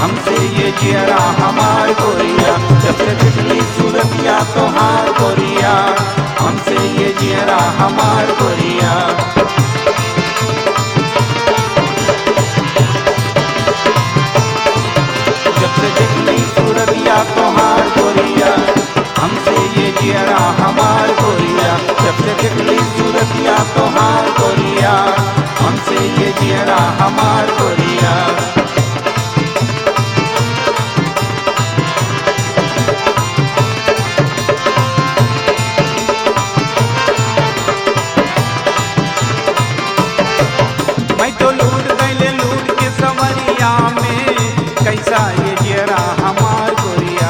हमसे ये जियरा हमार गोरिया, जब से देखली सूरतिया तोहार गोरिया, हमसे ये जियरा हमार गोरिया। जब से देखली सूरतिया तोहार गोरिया, हमसे ये जियरा हमार गोरिया, जब से देखली सूरतिया तोहार गोरिया, हमसे ये जियरा हमार गोरिया। मैं तो लूट गईले लूट के सवरिया में, कैसा ये जियरा हमार गोरिया।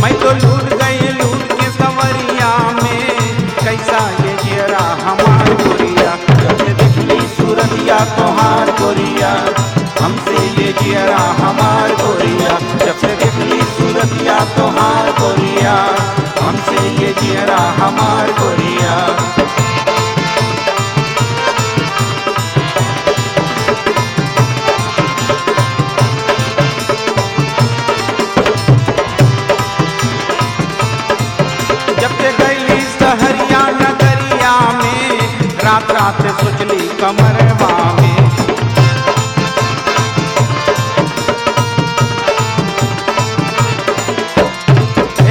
मैं तो लूट गई लूट के सवरिया में, कैसा ये जियरा हमार गोरिया। जब से देखली सूरतिया तोहार गोरिया, हमसे ये जियरा हमार गोरिया, जब से देखली सूरतिया तोहार गोरिया, हमसे ये जियरा हमार गोरिया। जब से गईली सहरिया नगरिया में, रात रात सोचली कमरवा में।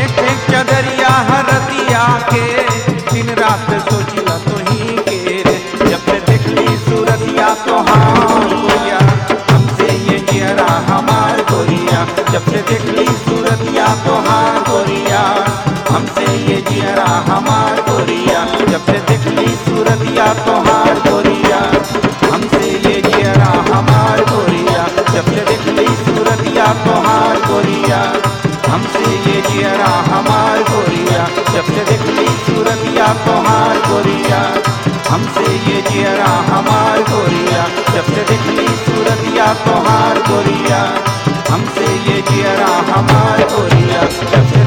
एक एक चदरिया हरदिया के, दिन रात सोचिला तुही के रे। जब से देखली सूरतिया तोहार गोरिया, हमसे ये जियरा हमार गोरिया, जब से देखली सूरतिया तोहार गोरिया, हमसे ये जियरा हमार गोरिया। जब से देखली सूरतिया तोहार गोरिया, हमसे ये जियरा हमार गोरिया, जब से देखली सूरतिया तोहार गोरिया, हमसे ये जियरा हमार गोरिया, जब से देखली सूरतिया तोहार गोरिया, हमसे ये जियरा हमार गोरिया, जब से देखली सूरतिया तोहार गोरिया, हमसे ये जियरा हमार गोरिया, जब से